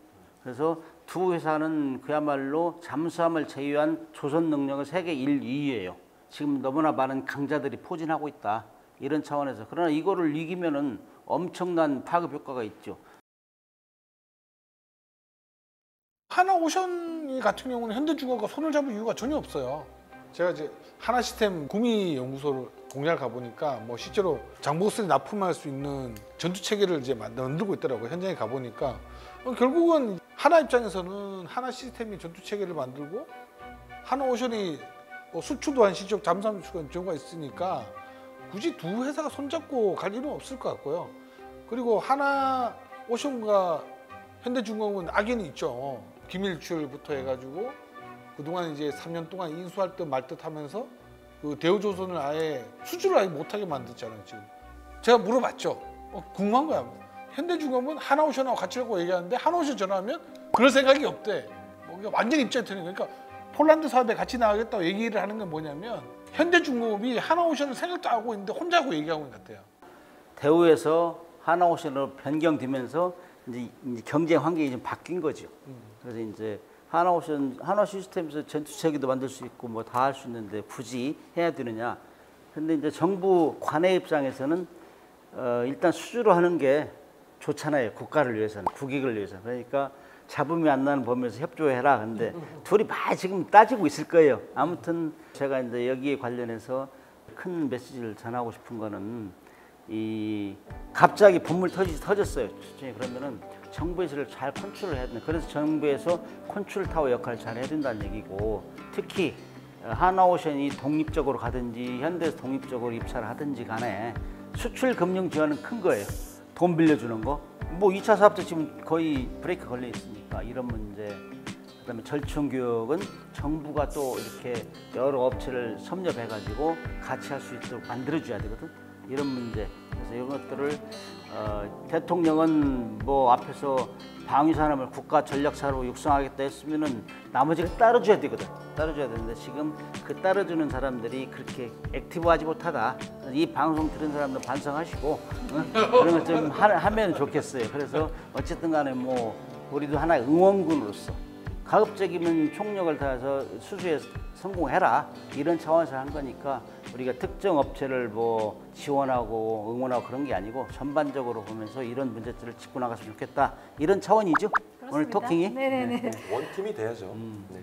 그래서 두 회사는 그야말로 잠수함을 제휴한 조선 능력은 세계 1, 2위예요. 지금 너무나 많은 강자들이 포진하고 있다. 이런 차원에서 그러나 이거를 이기면은 엄청난 파급 효과가 있죠. 하나오션 같은 경우는 현대중공업과 손을 잡을 이유가 전혀 없어요. 제가 이제 하나시스템 구미 연구소를 공략을 가보니까 뭐 실제로 장보고스를 납품할 수 있는 전투 체계를 이제 만들고 있더라고요. 현장에 가보니까 결국은 하나 입장에서는 하나 시스템이 전투 체계를 만들고 하나오션이 뭐 수출도 한 시적 잠수함 수출한 경우가 있으니까 굳이 두 회사가 손잡고 갈 일은 없을 것 같고요. 그리고 하나오션과 현대중공업은 악연이 있죠. 기밀출부터 해가지고 그동안 이제 3년 동안 인수할 듯 말 듯 하면서 그 대우조선을 아예 수주를 아예 못하게 만들었잖아요. 지금 제가 물어봤죠. 궁금한 거야. 현대중공업은 하나오션하고 같이 하고 얘기하는데 하나오션 전화하면 그럴 생각이 없대. 뭐 완전 입장이 틀린 거니까 폴란드 사업에 같이 나가겠다고 얘기를 하는 건 뭐냐면 현대중공업이 하나오션을 생각도 하고 있는데 혼자 하고 얘기하고 있는 것 같아요. 대우에서 하나오션으로 변경되면서 이제 경쟁 환경이 좀 바뀐 거죠. 그래서 이제 하나오션, 하나 시스템에서 전투체계도 만들 수 있고 뭐 다 할 수 있는데 굳이 해야 되느냐. 근데 이제 정부 관의 입장에서는 일단 수주로 하는 게 좋잖아요. 국가를 위해서는, 국익을 위해서. 그러니까 잡음이 안 나는 범위에서 협조해라. 근데 둘이 많이 지금 따지고 있을 거예요. 아무튼 제가 이제 여기에 관련해서 큰 메시지를 전하고 싶은 거는 이 갑자기 분물 터졌어요. 그러면은 정부에서 잘 컨트롤을 해야 된다. 그래서 정부에서 컨트롤 타워 역할을 잘 해야 된다는 얘기고 특히 하나오션이 독립적으로 가든지 현대에서 독립적으로 입찰을 하든지 간에 수출 금융 지원은 큰 거예요. 돈 빌려주는 거. 뭐 2차 사업도 지금 거의 브레이크 걸려 있으니까 이런 문제. 그다음에 절충 교육은 정부가 또 이렇게 여러 업체를 섭렵해가지고 같이 할 수 있도록 만들어줘야 되거든. 이런 문제. 그래서 이런 것들을 대통령은 뭐 앞에서 방위산업을 국가 전략사로 육성하겠다 했으면은 나머지를 따라줘야 되거든. 따라줘야 되는데 지금 그 따라주는 사람들이 그렇게 액티브하지 못하다. 이 방송 들은 사람들 반성하시고 그런 걸 좀 하면 좋겠어요. 그래서 어쨌든 간에 뭐 우리도 하나의 응원군으로서 가급적이면 총력을 다해서 수주에 성공해라 이런 차원에서 한 거니까 우리가 특정 업체를 뭐 지원하고 응원하고 그런 게 아니고 전반적으로 보면서 이런 문제들을 짚고 나갔으면 좋겠다 이런 차원이죠. 그렇습니다. 오늘 토킹이. 네네네. 원팀이 돼야죠. 네.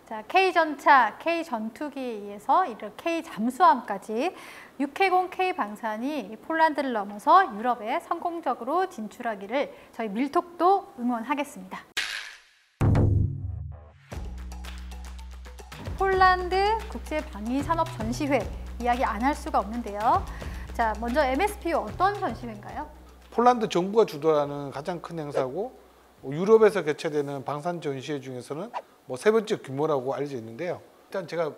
자, K전차, K전투기에 의해서 이런 K잠수함까지 6해공 K방산이 폴란드를 넘어서 유럽에 성공적으로 진출하기를 저희 밀톡도 응원하겠습니다. 폴란드 국제방위산업전시회 이야기 안 할 수가 없는데요. 자, 먼저 MSPO 어떤 전시회인가요? 폴란드 정부가 주도하는 가장 큰 행사고 유럽에서 개최되는 방산 전시회 중에서는 뭐 세 번째 규모라고 알려져 있는데요. 일단 제가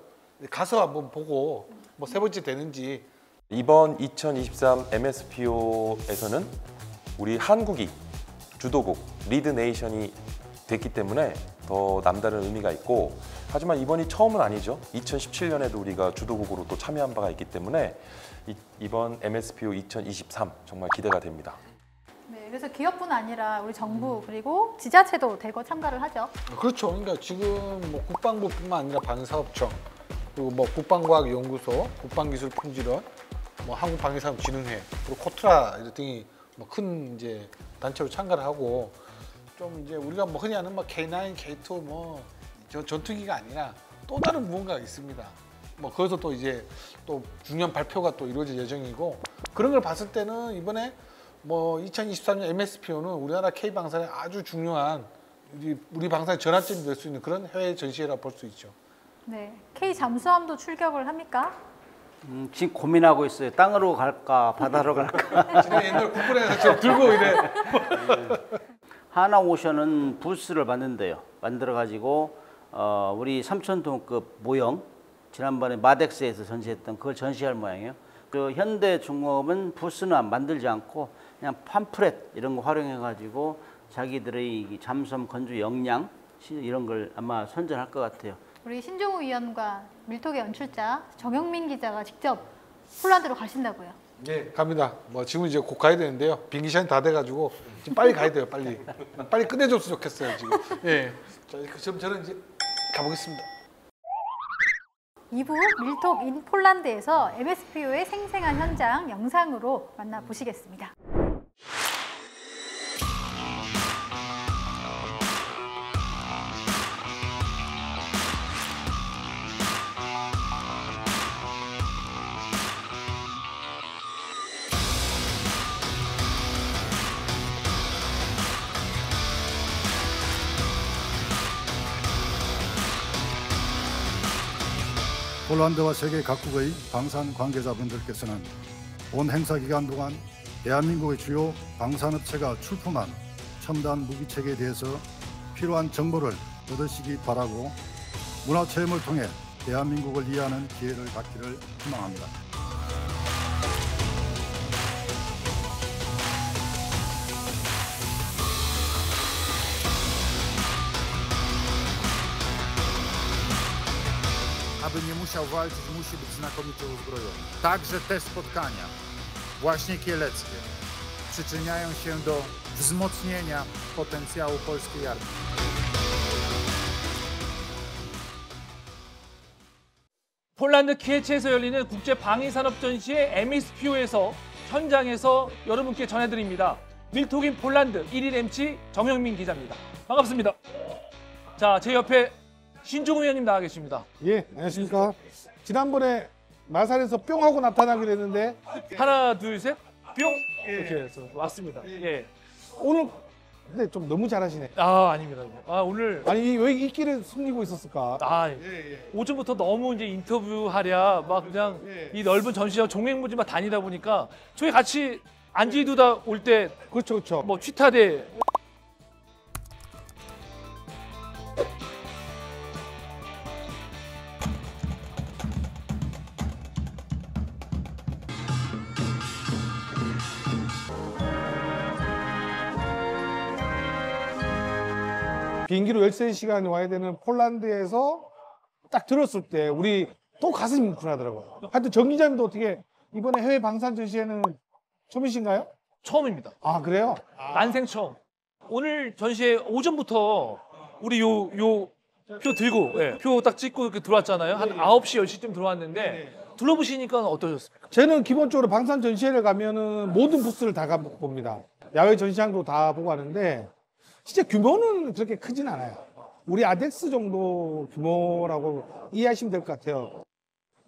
가서 한번 보고 뭐 세 번째 되는지. 이번 2023 MSPO에서는 우리 한국이 주도국 리드 네이션이 됐기 때문에 더 남다른 의미가 있고 하지만 이번이 처음은 아니죠. 2017년에도 우리가 주도국으로 또 참여한 바가 있기 때문에 이번 MSPO 2023 정말 기대가 됩니다. 네, 그래서 기업뿐 아니라 우리 정부 그리고 지자체도 대거 참가를 하죠. 그렇죠. 그러니까 지금 뭐 국방부뿐만 아니라 방사업청, 그리고 뭐 국방과학연구소, 국방기술품질원, 뭐 한국방위산업진흥회, 그리고 코트라 등이 뭐 큰 이제 단체로 참가를 하고 좀 이제 우리가 뭐 흔히 아는 뭐 K9, K2 뭐 전투기가 아니라 또 다른 무언가가 있습니다. 뭐 거기서 또 이제 또 중요한 발표가 또 이루어질 예정이고 그런 걸 봤을 때는 이번에 뭐 2023년 MSPO는 우리나라 K방산의 아주 중요한 우리 방산의 전환점이 될 수 있는 그런 해외 전시회라고 볼 수 있죠. 네, K잠수함도 출격을 합니까? 지금 고민하고 있어요. 땅으로 갈까 바다로 갈까. 지금 옛날 국군에서 저 들고 이래. 하나오션은 부스를 만든대요. 만들어가지고 우리 3,000톤급 모형 지난번에 마덱스에서 전시했던 그걸 전시할 모양이에요. 그 현대중공업은 부스는 만들지 않고 그냥 팜프렛 이런 거 활용해가지고 자기들의 잠수함 건조 역량 이런 걸 아마 선전할 것 같아요. 우리 신종우 위원과 밀톡의 연출자 정영민 기자가 직접 폴란드로 가신다고요. 예, 갑니다. 뭐 지금 이제 곧 가야 되는데요. 비행기 시간이 다 돼가지고 지금 빨리 가야 돼요. 빨리 끝내줬으면 좋겠어요 지금. 예, 자, 그럼 저는 이제 가보겠습니다. 2부 밀톡 인 폴란드에서 MSPO의 생생한 현장 영상으로 만나보시겠습니다. 폴란드와 세계 각국의 방산 관계자분들께서는 본 행사 기간 동안 대한민국의 주요 방산업체가 출품한 첨단 무기체계에 대해서 필요한 정보를 얻으시기 바라고 문화체험을 통해 대한민국을 이해하는 기회를 갖기를 희망합니다. Aby nie musiał walczyć, musi być znakomity uzbrojony. Także te spotkania, właśnie kieleckie, przyczyniają się do wzmocnienia potencjału polskiej armii. 폴란드 키에체에서 열리는 국제 방위산업 전시회 MSPO에서 현장에서 여러분께 전해드립니다. 밀톡인 폴란드 1일 MC 정영민 기자입니다. 반갑습니다. 자, 제 옆에 신종우 위원님 나와 계십니다. 예, 안녕하십니까. 지난번에 마산에서 뿅 하고 나타나기로 했는데 하나, 둘, 셋, 뿅! 이렇게 해서 왔습니다. 예. 오늘 근데 좀 너무 잘하시네. 아, 아닙니다. 아, 오늘. 아니 왜 이 길을 숨기고 있었을까? 아, 오전부터 너무 이제 인터뷰하랴, 막 그냥 이 넓은 전시장 종횡무진만 다니다 보니까 저희 같이 안지두다 올 때 그렇죠, 그렇죠. 뭐 취타대 비행기로 13시간이 와야 되는 폴란드에서 딱 들었을 때 우리 또 가슴이 뭉클하더라고요. 하여튼 정 기자님도 어떻게 이번에 해외 방산 전시회는 처음이신가요? 처음입니다. 아, 그래요? 난생 처음. 오늘 전시회 오전부터 우리 요 표 들고 표 딱 찍고 이렇게 들어왔잖아요. 한 9시, 10시쯤 들어왔는데 둘러보시니까 어떠셨습니까? 저는 기본적으로 방산 전시회를 가면은 모든 부스를 다 가봅니다. 야외 전시장도 다 보고 하는데 진짜 규모는 그렇게 크진 않아요. 우리 아덱스 정도 규모라고 이해하시면 될 것 같아요.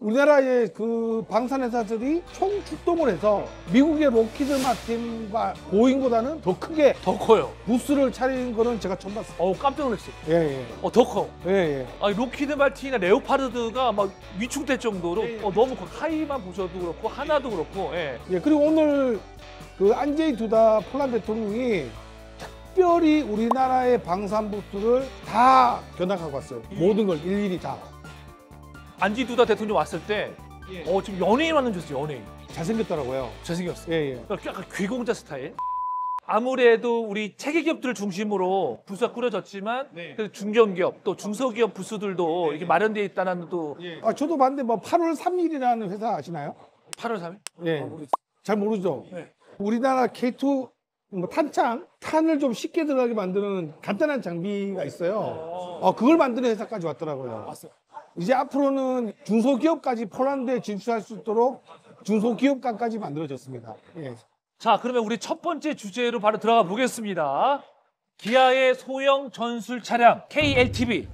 우리나라의 그 방산회사들이 총 출동을 해서 미국의 록히드 마틴과 보잉보다는 더 크게 더 커요. 부스를 차린 거는 제가 처음 봤어요. 깜짝 놀랐어요. 예, 예. 더 커. 예, 예. 아니, 로키드 마틴이나 레오파르드가 막 위축될 정도로 너무 커. 하이만 보셔도 그렇고 하나도 그렇고. 예. 예, 그리고 오늘 그 안제이 두다 폴란드 대통령이 특별히 우리나라의 방산 부스를 다 견학하고 왔어요. 모든 걸 일일이 다. 안지두다 대통령 왔을 때 지금 연예인 왔는 줄 알았어요. 연예인. 잘생겼더라고요. 잘생겼어요. 예, 예. 약간 귀공자 스타일. 아무래도 우리 체계 기업들을 중심으로 부스가 꾸려졌지만 그래도 중견기업 또 중소기업 부스들도 이렇게 마련되어 있다는 또 아, 저도 봤는데 뭐 8월 3일이라는 회사 아시나요? 8월 3일? 예. 잘 모르죠? 네. 우리나라 K2 뭐 탄을 좀 쉽게 들어가게 만드는 간단한 장비가 있어요. 그걸 만드는 회사까지 왔더라고요. 왔어요. 이제 앞으로는 중소기업까지 폴란드에 진출할 수 있도록 중소기업관까지 만들어졌습니다. 예. 자, 그러면 우리 첫 번째 주제로 바로 들어가 보겠습니다. 기아의 소형 전술 차량 KLTB.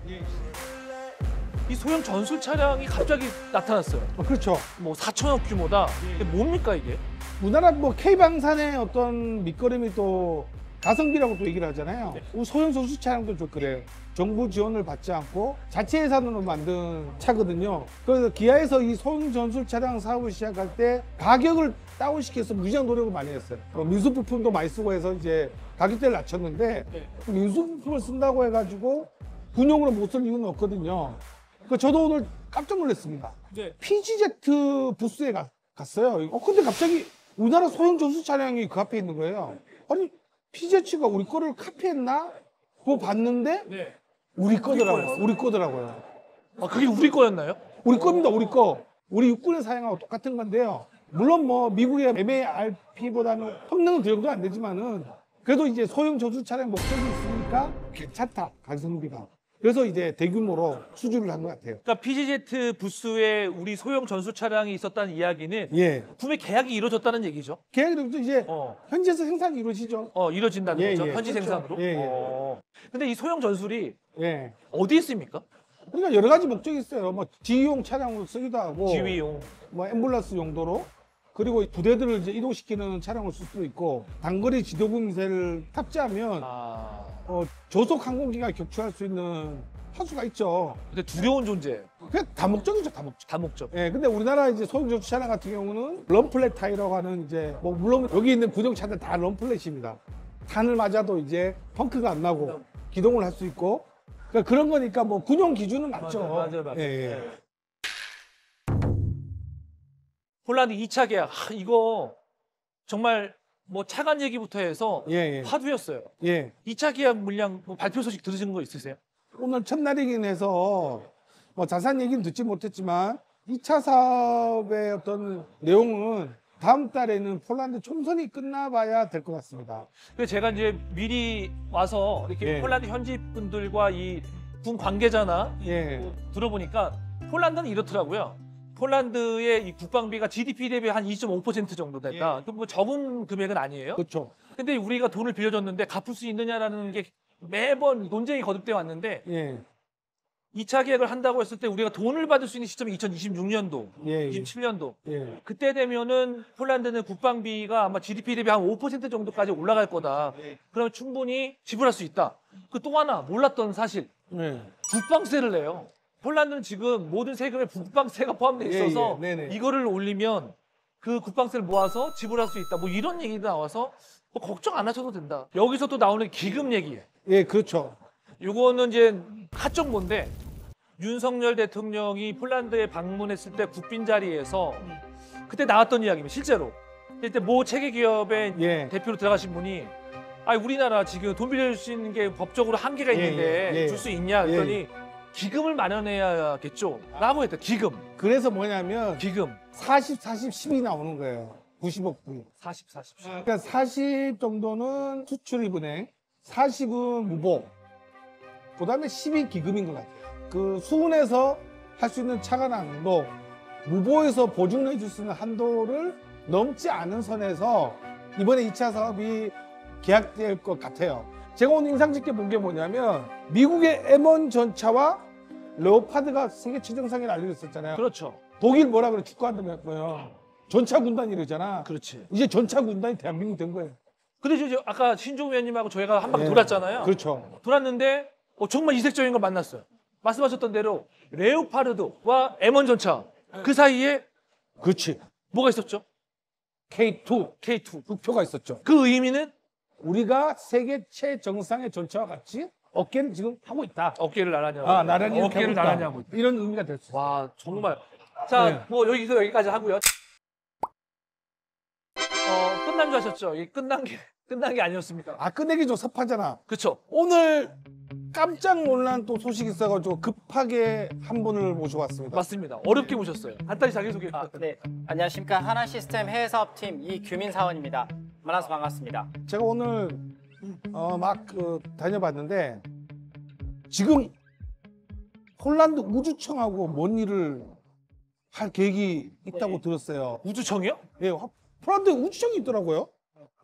이 소형 전술 차량이 갑자기 나타났어요. 그렇죠. 뭐 4천억 규모다. 이게 뭡니까 이게? 우리나라 뭐 K방산의 어떤 밑거름이 또 가성비라고 또 얘기를 하잖아요. 우리 소형 전술 차량도 좀 그래요. 정부 지원을 받지 않고 자체 예산으로 만든 차거든요. 그래서 기아에서 이 소형 전술 차량 사업을 시작할 때 가격을 다운시켜서 무지한 노력을 많이 했어요. 민수 부품도 많이 쓰고 해서 이제 가격대를 낮췄는데 민수 부품을 쓴다고 해가지고 군용으로 못 쓸 이유는 없거든요. 저도 오늘 깜짝 놀랐습니다. 네. PGZ 부스에 갔어요. 근데 갑자기 우리나라 소형 전술 차량이 그 앞에 있는 거예요. 아니 PGZ가 우리 거를 카피했나? 그거 봤는데 네. 우리 거더라고요. 우리 거더라고요. 아, 그게 우리 거였나요? 우리 겁니다. 우리 거. 우리 육군에 사용하고 똑같은 건데요. 물론 뭐 미국의 MARP보다는 성능은 그 정도 안 되지만은 그래도 이제 소형 전술 차량 목적이 있으니까 괜찮다, 가성비가. 그래서 이제 대규모로 수주를 한 것 같아요. 그러니까 PGZ 부스에 우리 소형 전술 차량이 있었다는 이야기는 예. 구매 계약이 이루어졌다는 얘기죠. 계약으로도 이제 어. 현지에서 생산이 이루어지죠. 이루어진다는 예, 거죠. 예. 현지 그렇죠. 생산으로. 예, 예. 근데 이 소형 전술이 예. 어디에 있습니까? 그러니까 여러 가지 목적이 있어요. 뭐 지휘용 차량으로 쓰기도 하고, 지휘용. 뭐 앰뷸런스 용도로, 그리고 부대들을 이제 이동시키는 차량을 쓸 수도 있고, 단거리 지도부 미사일을 탑재하면 저속 항공기가 격추할 수 있는 하수가 있죠. 근데 두려운 존재. 그게 다목적이죠, 다목적. 다목적. 예, 근데 우리나라 이제 소형 전투 차량 같은 경우는 럼플렛 타이라고 하는 이제 뭐 물론 여기 있는 구정차들 다 럼플렛입니다. 탄을 맞아도 이제 펑크가 안 나고 기동을 할 수 있고, 그러니까 그런 거니까 뭐 군용 기준은 맞죠. 맞아요. 예, 예. 폴란드 2차 계약. 이거 정말 뭐 차관 얘기부터 해서 예, 예. 화두였어요. 예. 2차 계약 물량 뭐 발표 소식 들으신 거 있으세요? 오늘 첫날이긴 해서 뭐 자세한 얘기는 듣지 못했지만 2차 사업의 어떤 내용은 다음 달에는 폴란드 총선이 끝나봐야 될 것 같습니다. 그래서 제가 이제 미리 와서 이렇게 예. 폴란드 현지 분들과 이 군 관계자나 예. 들어보니까 폴란드는 이렇더라고요. 폴란드의 이 국방비가 GDP 대비 한 2.5% 정도 된다. 그럼 뭐 적은 금액은 아니에요. 그렇죠. 근데 우리가 돈을 빌려줬는데 갚을 수 있느냐라는 게 매번 논쟁이 거듭돼 왔는데 예. 2차 계약을 한다고 했을 때 우리가 돈을 받을 수 있는 시점이 2026년도, 예, 예. 27년도. 예. 그때 되면은 폴란드는 국방비가 아마 GDP 대비 한 5% 정도까지 올라갈 거다. 그러면 충분히 지불할 수 있다. 그 또 하나 몰랐던 사실. 예. 국방세를 내요. 폴란드는 지금 모든 세금에 국방세가 포함되어 있어서 예, 예. 네네. 이거를 올리면 그 국방세를 모아서 지불할 수 있다. 뭐 이런 얘기도 나와서 뭐 걱정 안 하셔도 된다. 여기서 또 나오는 기금 얘기예요. 예, 그렇죠. 요거는 이제 하정모인데 윤석열 대통령이 폴란드에 방문했을 때 국빈 자리에서 그때 나왔던 이야기입니다. 실제로. 그때 모 체계 기업의 예. 대표로 들어가신 분이 우리나라 지금 돈 빌려줄 수 있는 게 법적으로 한계가 있는데 예. 줄 수 있냐 그랬더니 기금을 마련해야겠죠. 라고 했다. 기금. 그래서 뭐냐면 기금. 40, 40, 10이 나오는 거예요. 90억 불. 40, 40. 그러니까 40 정도는 수출입은행, 40은 무보, 그다음에 10이 기금인 것 같아요. 그 수은에서 할 수 있는 차관항도 무보에서 보증을 해줄 수 있는 한도를 넘지 않은 선에서 이번에 2차 사업이 계약될 것 같아요. 제가 오늘 인상 깊게 본 게 뭐냐면 미국의 M1 전차와 레오파드가 세계 최정상에 알려졌었잖아요. 그렇죠. 독일 뭐라 그래 축구한다고요. 전차 군단 이러잖아. 그렇지. 이제 전차 군단이 대한민국 된 거예요. 근데 이제 아까 신종 위원님하고 저희가 한 바퀴 예. 돌았잖아요. 그렇죠. 돌았는데 정말 이색적인 걸 만났어요. 말씀하셨던 대로 레오파르드와 M1 전차 그 사이에 그렇지. 뭐가 있었죠? K2 K2 표가 있었죠. 그 의미는 우리가 세계 최정상의 전차와 같이 어깨를 지금 하고 있다. 어깨를 나란히 하고 나란히 이렇게 어깨를 하고 있다. 나란히 하고 있다. 이런 의미가 됐어요. 와 정말. 자, 네. 뭐 여기서 여기까지 하고요. 끝난 줄 아셨죠? 이 끝난 게 아니었습니다. 끝내기 좀 섭하잖아. 그렇죠. 오늘 깜짝 놀란 또 소식이 있어가지고 급하게 한 분을 모셔왔습니다. 맞습니다. 어렵게 모셨어요. 간단히 자기소개. 네, 안녕하십니까. 하나시스템 해외사업팀 이규민 사원입니다. 만나서 반갑습니다. 제가 오늘 막 다녀봤는데 지금 폴란드 우주청하고 뭔 일을 할 계획이 있다고 들었어요. 우주청이요? 예, 폴란드에 우주청이 있더라고요.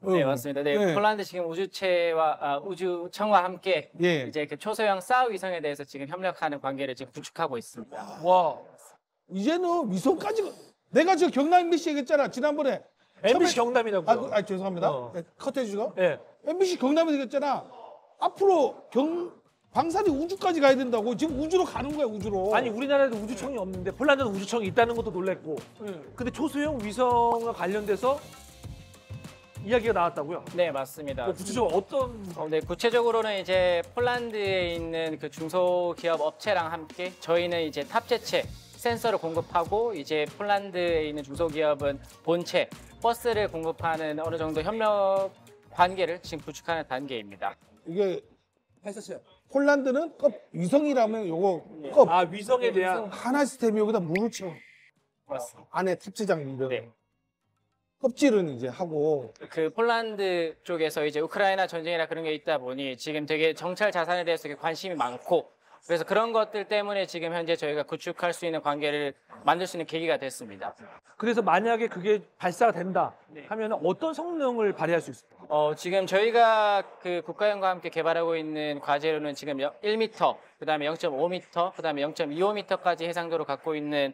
네, 맞습니다. 네, 네. 폴란드 지금 우주청과 함께 예. 이제 그 초소형 사우 위성에 대해서 지금 협력하는 관계를 지금 구축하고 있습니다. 와. 이제는 위성까지 내가 저 경남 MBC 얘기했잖아 지난번에. MBC 경남이라고요. 죄송합니다. 네, 컷해 주시고. 네. MBC 경남에서 얘기했잖아. 앞으로 방사대 우주까지 가야 된다고. 지금 우주로 가는 거야, 우주로. 아니 우리나라에도 우주청이 없는데 폴란드는 우주청이 있다는 것도 놀랬고. 근데 초소형 위성과 관련돼서 이야기가 나왔다고요? 네, 맞습니다. 구체적으로 어떤? 네, 구체적으로는 이제 폴란드에 있는 그 중소기업 업체랑 함께 저희는 이제 탑재체 센서를 공급하고 이제 폴란드에 있는 중소기업은 본체 버스를 공급하는 어느 정도 협력 관계를 지금 구축하는 단계입니다. 이게 발사체. 폴란드는 위성이라면 요거 껍. 아, 위성에 대한. 하나 시스템이 여기다 물을 채워. 맞습니다. 안에 탑재 장비를. 네. 껍질은 이제 하고. 그 폴란드 쪽에서 이제 우크라이나 전쟁이나 그런 게 있다 보니 지금 되게 정찰 자산에 대해서 되게 관심이 많고 그래서 그런 것들 때문에 지금 현재 저희가 구축할 수 있는 관계를 만들 수 있는 계기가 됐습니다. 그래서 만약에 그게 발사가 된다 하면 어떤 성능을 발휘할 수 있을까요? 지금 저희가 그 국가연과 함께 개발하고 있는 과제로는 지금 1m, 그다음에 0.5m, 그다음에 0.25m까지 해상도를 갖고 있는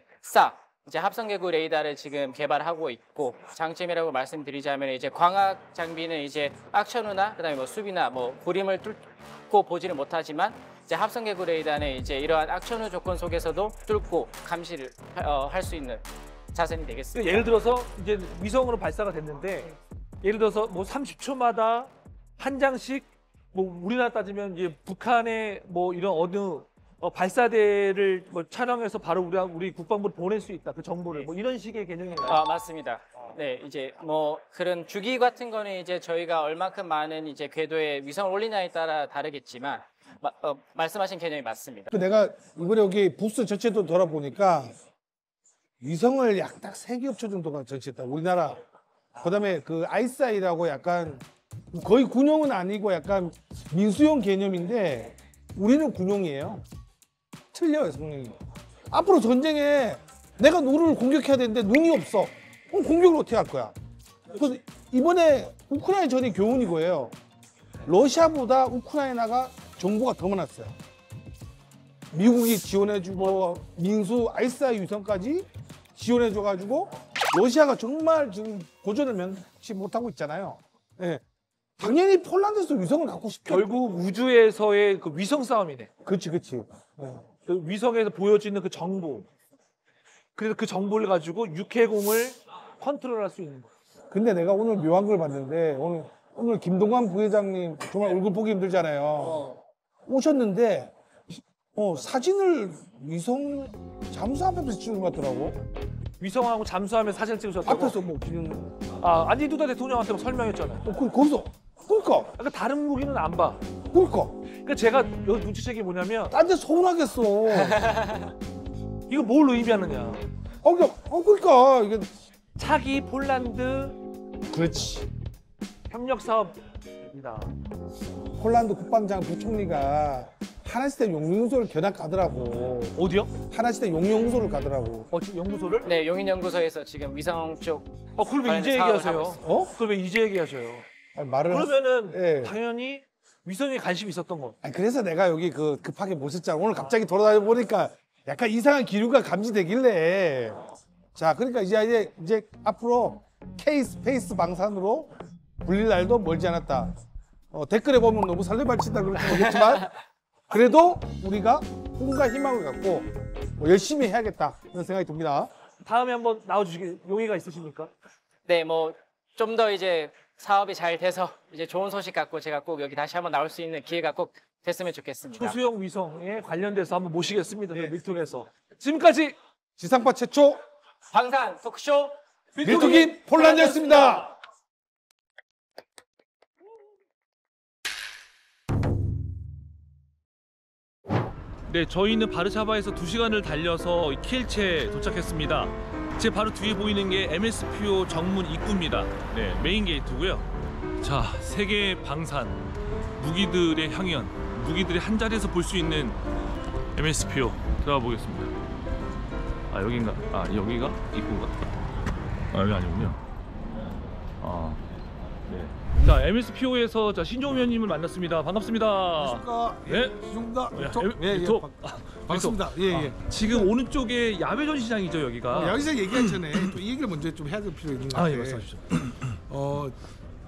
이제 합성계구 레이더를 지금 개발하고 있고 장점이라고 말씀드리자면 이제 광학 장비는 이제 악천후나 그다음에 뭐 숲이나 뭐 구림을 뚫고 보지는 못하지만 이제 합성계구 레이더는 이제 이러한 악천후 조건 속에서도 뚫고 감시를 할 수 있는 자산이 되겠습니다. 예를 들어서 이제 위성으로 발사가 됐는데 예를 들어서 뭐 30초마다 한 장씩 뭐 우리나라 따지면 이제 북한의 뭐 이런 어느 발사대를 뭐 촬영해서 바로 우리 국방부로 보낼 수 있다. 그 정보를 뭐 이런 식의 개념인가요? 맞습니다. 네, 이제 뭐 그런 주기 같은 거는 이제 저희가 얼만큼 많은 이제 궤도에 위성을 올리냐에 따라 다르겠지만 말씀하신 개념이 맞습니다. 내가 이번에 여기 부스 전체도 돌아보니까 위성을 약 딱 3개 업체 정도가 전시했다. 우리나라. 그다음에 그 아이사이라고 약간 거의 군용은 아니고 약간 민수용 개념인데 우리는 군용이에요. 틀려요, 성능이. 앞으로 전쟁에 내가 누구를 공격해야 되는데 눈이 없어. 그럼 공격을 어떻게 할 거야? 그래서 이번에 우크라이나 전이 교훈 이거예요. 러시아보다 우크라이나가 정보가 더 많았어요. 미국이 지원해주고 민수 아이사이 위성까지 지원해줘가지고 러시아가 정말 지금 고전을 면치 못하고 있잖아요. 네. 당연히 폴란드에서 위성을 갖고 싶죠. 결국 우주에서의 그 위성 싸움이네. 그렇지. 네. 그 위성에서 보여지는 그 정보. 그래서 그 정보를 가지고 육해공을 컨트롤할 수 있는 거. 근데 내가 오늘 묘한 걸 봤는데 오늘 김동관 부회장님 정말 얼굴 보기 힘들잖아요. 오셨는데 사진을 위성 잠수 앞에서 찍은 것 같더라고. 위성하고 잠수하면 사진 찍으셨다고? 앞에서 뭐 찍는. 안진두 대통령한테 설명했잖아요. 거기서 그러니까 다른 무기는 안 봐. 그러니까 제가 여기 눈치챈 게 뭐냐면 딴 데 서운하겠어. 이거 뭘 의미하느냐. 그러니까 이게 차기 폴란드 그렇지. 협력 사업입니다. 폴란드 국방장 부총리가 하나시대 용연구소를 견학 가더라고. 어디요? 하나시대 용연구소를 가더라고. 지금 연구소를? 네, 용인연구소에서 지금 위성 쪽. 그걸 왜 이제 얘기하세요? 그걸 왜 이제 얘기하셔요? 그러면은 당연히 위성에 관심이 있었던 거. 그래서 내가 여기 급하게 모셨잖아. 오늘 갑자기 돌아다니 보니까 약간 이상한 기류가 감지되길래. 자, 그러니까 이제 앞으로 K-스페이스 방산으로 불릴 날도 멀지 않았다. 댓글에 보면 너무 설레발친다 그럴지 모르겠지만 그래도 우리가 꿈과 희망을 갖고 열심히 해야겠다 그런 생각이 듭니다. 다음에 한번 나와주시길 용의가 있으십니까? 네, 뭐 좀 더 이제 사업이 잘 돼서 이제 좋은 소식 갖고 제가 꼭 여기 다시 한번 나올 수 있는 기회가 꼭 됐으면 좋겠습니다. 초수형 위성에 관련돼서 한번 모시겠습니다. 밀통에서. 지금까지 지상파 최초 방산 토크쇼 밀통인 폴란드였습니다. 네, 저희는 바르샤바에서 2시간을 달려서 키엘체에 도착했습니다. 제 바로 뒤에 보이는 게 MSPO 정문 입구입니다. 네, 메인 게이트고요. 자, 세계 방산, 무기들의 향연, 무기들의 한 자리에서 볼 수 있는 MSPO 들어가 보겠습니다. 여긴가? 여기가 입구인가? 여기 아니군요. 네. 자, MSPO에서 신종우 위원님을 만났습니다. 반갑습니다. 안녕하십니까? 네. 신종우입니다. 반갑습니다. 지금 오른쪽에 야외 전시장이죠, 여기가. 여기서 얘기하기 전에 또 이 얘기를 먼저 좀 해야 될 필요가 있는 것 같아요. 예, 말씀하십시오.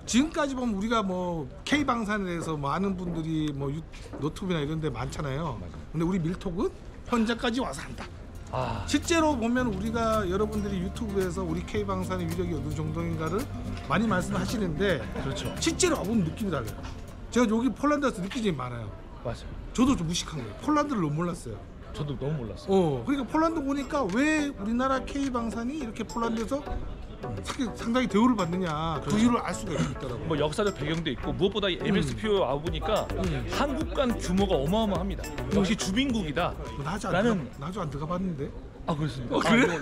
지금까지 보면 우리가 뭐 K 방산에 대해서 많은 분들이 뭐 노트북이나 이런 데 많잖아요. 근데 우리 밀톡은 현장까지 와서 한다. 실제로 보면 우리가 여러분들이 유튜브에서 우리 K 방산의 위력이 어느 정도인가를 많이 말씀하시는데 그렇죠. 실제로 와보면 느낌이 달라요. 제가 여기 폴란드에서 느낀 점이 많아요. 맞아요. 저도 좀 무식한 거예요. 폴란드를 너무 몰랐어요. 저도 너무 몰랐어요. 그러니까 폴란드 보니까 왜 우리나라 K 방산이 이렇게 폴란드에서 상당히 대우를 받느냐 그 이유를 알 수가 있더라고요. 뭐 역사적 배경도 있고 무엇보다 이 MSPO 와 보니까 한국 간 규모가 어마어마합니다. 역시 주민국이다. 나도 안 들어가 봤는데. 아 그렇습니까? 그래?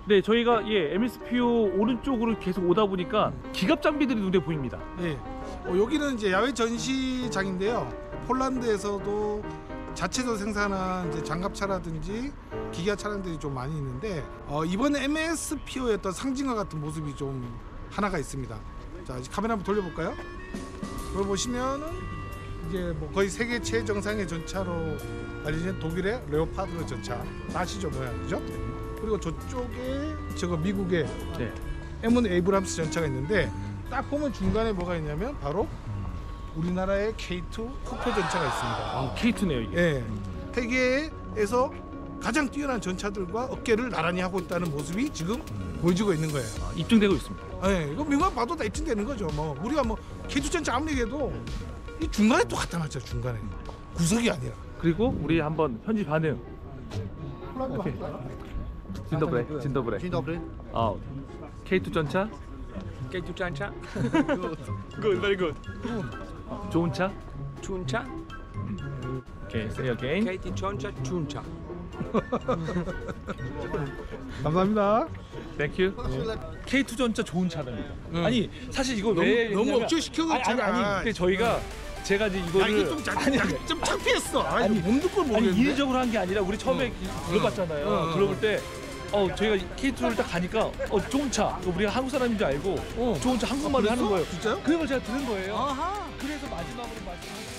네, 저희가 MSPO 오른쪽으로 계속 오다 보니까 기갑 장비들이 눈에 보입니다. 네. 여기는 이제 야외 전시장인데요. 폴란드에서도 자체적으로 생산한 이제 장갑차라든지 기가 차량들이 좀 많이 있는데 이번에 MSPO의 어떤 상징과 같은 모습이 좀 하나가 있습니다. 자, 이제 카메라 한번 돌려볼까요? 이걸 보시면은 이제 뭐 거의 세계 최정상의 전차로 알려진 독일의 레오파드 전차 아시죠, 모양 그죠? 그리고 저쪽에 저거 미국의 M1 에이브람스 전차가 있는데 딱 보면 중간에 뭐가 있냐면 바로 우리나라의 K2 쿠페 전차가 있습니다. K2네요 이게. 네. 세계에서 가장 뛰어난 전차들과 어깨를 나란히 하고 있다는 모습이 지금 보여지고 있는 거예요. 입증되고 있습니다. 네, 이거 미국만 봐도 다 입증되는 거죠. 뭐 우리가 뭐 K2 전차 아무리 얘기해도 이 중간에 또 갖다 놨죠. 중간에 구석이 아니라. 그리고 우리 한번 현지 반응. 오케이. Dzień dobry. Dzień dobry. Dzień dobry. K2 전차. K2 전차. Good, very good. 좋은 차. 좋은 차. Okay, say again. K2 전차 좋은 차. 감사합니다. Thank you. K2 전차 좋은 차랍니다. 아니 사실 이거 너무 왜 억지 시켜놓잖아. 아니 근데 저희가 제가 이제 이거를 이게 좀 창피했어. 아니 못 듣고 모르겠네. 아니 이례적으로 한 게 아니라 우리 처음에 들어봤잖아요. 들어볼 때 저희가 K2를 딱 가니까 좋은 차 우리가 한국 사람인 줄 알고 좋은 차 한국말을 하는 거예요. 진짜요? 그걸 제가 들은 거예요. 그래서 마지막으로 말씀.